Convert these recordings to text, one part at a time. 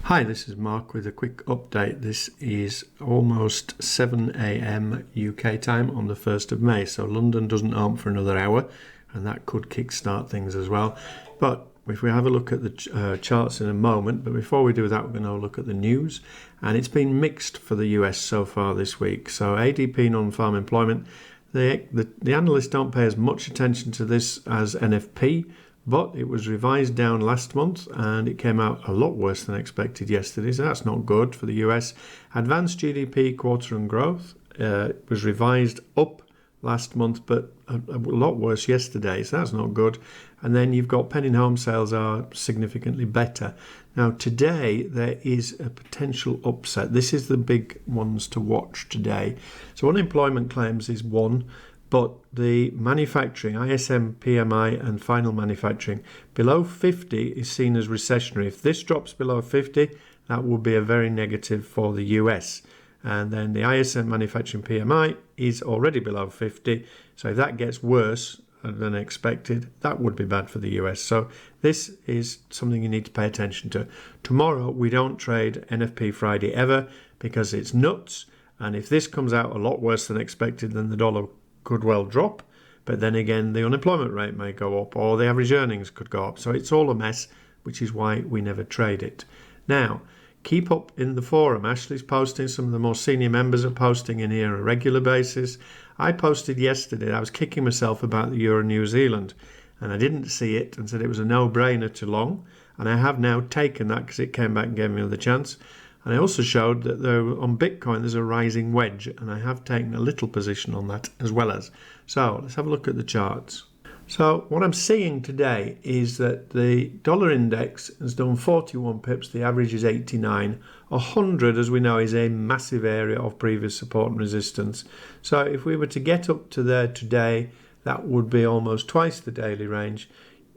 Hi, this is Mark with a quick update. This is almost 7 a.m. UK time on the 1st of May, so London doesn't open for another hour, and that could kickstart things as well. But if we have a look at the charts in a moment, but before we do that, we're going to look at the news, and it's been mixed for the US so far this week. So ADP non-farm employment, the analysts don't pay as much attention to this as NFP, but it was revised down last month and it came out a lot worse than expected yesterday, so that's not good for the US. Advanced GDP quarter and growth was revised up last month, but a lot worse yesterday, so that's not good. And then you've got pending home sales are significantly better. Now today there is a potential upset. This is the big ones to watch today. So unemployment claims is one, but the manufacturing, ISM, PMI and final manufacturing below 50 is seen as recessionary. If this drops below 50, that will be a very negative for the US. And then the ISM manufacturing PMI is already below 50. So if that gets worse than expected, that would be bad for the US. So this is something you need to pay attention to. Tomorrow, we don't trade NFP Friday ever because it's nuts. And if this comes out a lot worse than expected, then the dollar could well drop, but then again the unemployment rate may go up or the average earnings could go up, so it's all a mess, which is why we never trade it. Now keep up in the forum. Ashley's posting, some of the more senior members are posting in here on a regular basis. I posted yesterday, I was kicking myself about the Euro New Zealand and I didn't see it and said it was a no-brainer too long, and I have now taken that because it came back and gave me another chance. And I also showed that on Bitcoin there's a rising wedge, and I have taken a little position on that as well as. So let's have a look at the charts. So what I'm seeing today is that the dollar index has done 41 pips, the average is 89. 100, as we know, is a massive area of previous support and resistance. So if we were to get up to there today, that would be almost twice the daily range.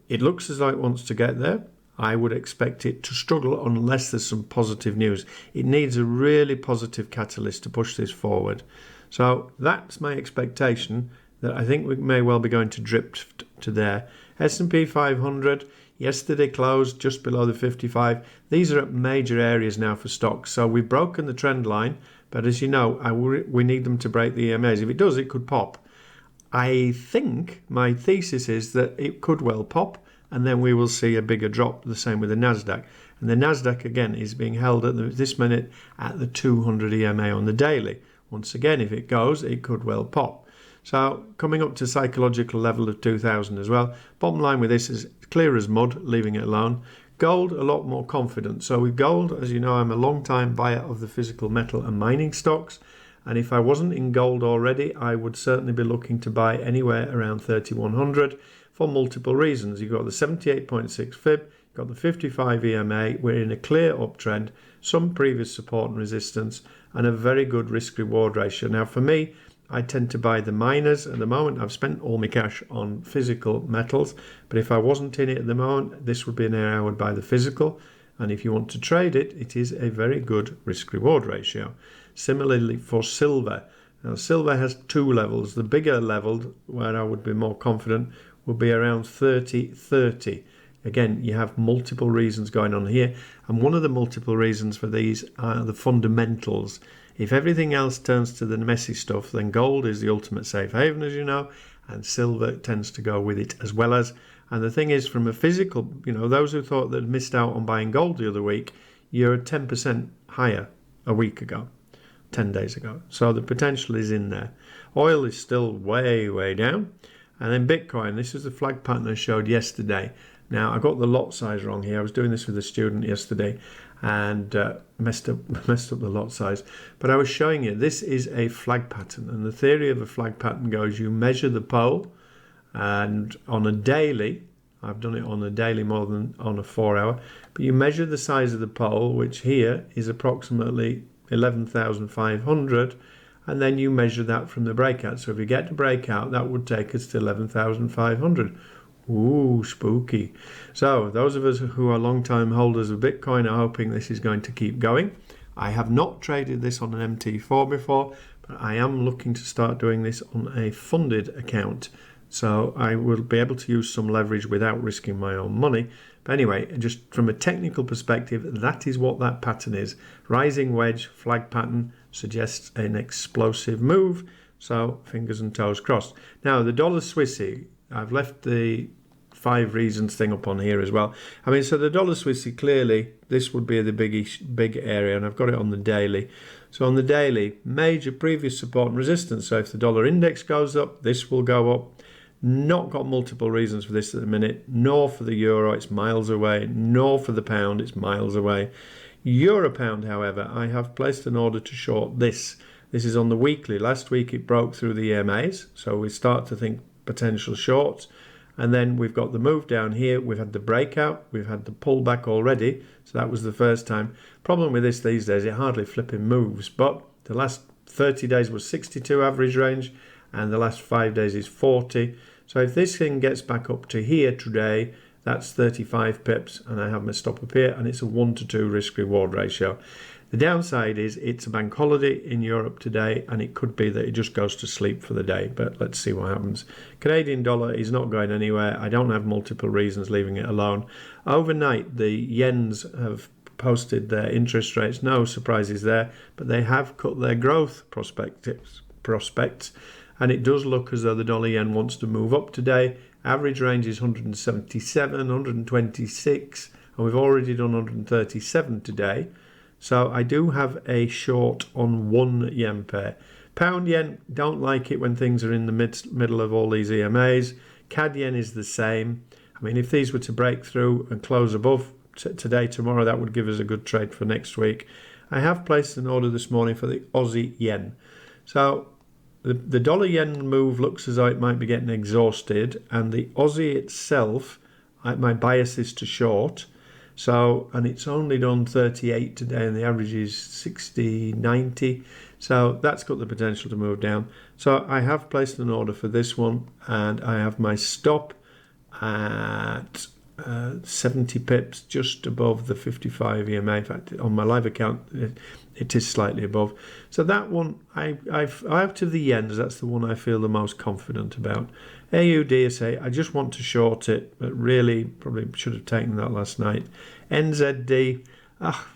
It looks as though it wants to get there. I would expect it to struggle unless there's some positive news. It needs a really positive catalyst to push this forward. So that's my expectation, that I think we may well be going to drift to there. S&P 500 yesterday closed just below the 55. These are major areas now for stocks. So we've broken the trend line, but as you know, we need them to break the EMAs. If it does, it could pop. I think my thesis is that it could well pop, and then we will see a bigger drop, the same with the Nasdaq. And the Nasdaq again is being held at this minute at the 200 EMA on the daily. Once again, if it goes, it could well pop. So coming up to psychological level of 2000 as well. Bottom line with this is clear as mud, leaving it alone. Gold, a lot more confident. So with gold, as you know, I'm a long time buyer of the physical metal and mining stocks. And if I wasn't in gold already, I would certainly be looking to buy anywhere around 3100 for multiple reasons. You've got the 78.6 fib, you've got the 55 EMA, we're in a clear uptrend, some previous support and resistance, and a very good risk-reward ratio. Now for me, I tend to buy the miners. At the moment, I've spent all my cash on physical metals, but if I wasn't in it at the moment, this would be an area I would buy the physical. And if you want to trade it, it is a very good risk-reward ratio. Similarly for silver. Now silver has two levels. The bigger level, where I would be more confident, will be around 30.30. Again, you have multiple reasons going on here, and one of the multiple reasons for these are the fundamentals. If everything else turns to the messy stuff, then gold is the ultimate safe haven, as you know, and silver tends to go with it as well as. And the thing is, from a physical, those who thought they'd missed out on buying gold the other week, you're 10% higher a week ago, 10 days ago. So the potential is in there. Oil is still way, way down. And then Bitcoin, this is the flag pattern I showed yesterday. Now, I got the lot size wrong here. I was doing this with a student yesterday and messed up the lot size. But I was showing you, this is a flag pattern. And the theory of a flag pattern goes, you measure the pole, and on a daily, I've done it on a daily more than on a 4 hour, but you measure the size of the pole, which here is approximately 11,500, and then you measure that from the breakout. So if you get to breakout, that would take us to 11,500. Ooh, spooky. So those of us who are long-time holders of Bitcoin are hoping this is going to keep going. I have not traded this on an MT4 before, but I am looking to start doing this on a funded account. So I will be able to use some leverage without risking my own money. But anyway, just from a technical perspective, that is what that pattern is. Rising wedge flag pattern suggests an explosive move. So fingers and toes crossed. Now the dollar Swissy, I've left the 5 reasons thing up on here as well. I mean, so the dollar Swissy, clearly this would be the big area, and I've got it on the daily. So on the daily, major previous support and resistance. So if the dollar index goes up, this will go up. Not got multiple reasons for this at the minute, nor for the euro, it's miles away, nor for the pound, it's miles away. Euro pound, however, I have placed an order to short this. This is on the weekly. Last week it broke through the EMAs, so we start to think potential shorts. And then we've got the move down here. We've had the breakout. We've had the pullback already. So that was the first time. Problem with this these days, it hardly flipping moves. But the last 30 days was 62 average range, and the last 5 days is 40. So if this thing gets back up to here today, that's 35 pips, and I have my stop up here, and it's a 1 to 2 risk reward ratio. The downside is it's a bank holiday in Europe today, and it could be that it just goes to sleep for the day, but let's see what happens. Canadian dollar is not going anywhere. I don't have multiple reasons leaving it alone. Overnight, the yens have posted their interest rates. No surprises there, but they have cut their growth prospects, and it does look as though the dollar yen wants to move up today. Average range is 177, 126, and we've already done 137 today. So I do have a short on 1 yen pair. Pound yen, don't like it when things are in the middle of all these EMAs. CAD yen is the same. I mean, if these were to break through and close above today, tomorrow, that would give us a good trade for next week. I have placed an order this morning for the Aussie yen. So the dollar yen move looks as though it might be getting exhausted, and the Aussie itself, my bias is to short. So, and it's only done 38 today, and the average is 60, 90. So that's got the potential to move down. So I have placed an order for this one, and I have my stop at 70 pips, just above the 55 EMA. In fact, on my live account, it is slightly above. So that one, out of the yens, that's the one I feel the most confident about. AUD, I say, I just want to short it, but really probably should have taken that last night. NZD,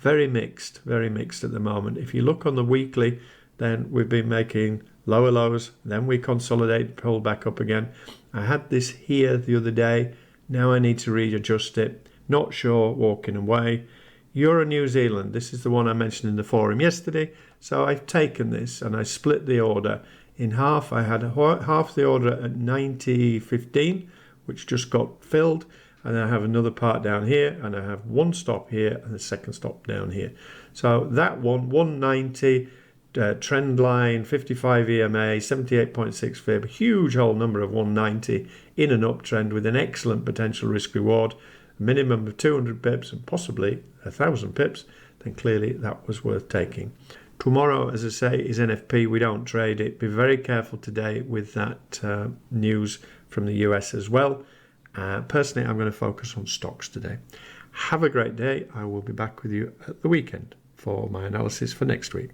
very mixed at the moment. If you look on the weekly, then we've been making lower lows, then we consolidate, pull back up again. I had this here the other day. Now I need to readjust it. Not sure, walking away. Euro New Zealand, this is the one I mentioned in the forum yesterday. So I've taken this and I split the order in half. I had half the order at 90.15, which just got filled. And I have another part down here, and I have one stop here and the second stop down here. So that one, 190, trend line, 55 EMA, 78.6 fib, huge whole number of 190 in an uptrend with an excellent potential risk reward, a minimum of 200 pips and possibly 1,000 pips, then clearly that was worth taking. Tomorrow, as I say, is NFP. We don't trade it. Be very careful today with that news from the US as well. Personally, I'm going to focus on stocks today. Have a great day. I will be back with you at the weekend for my analysis for next week.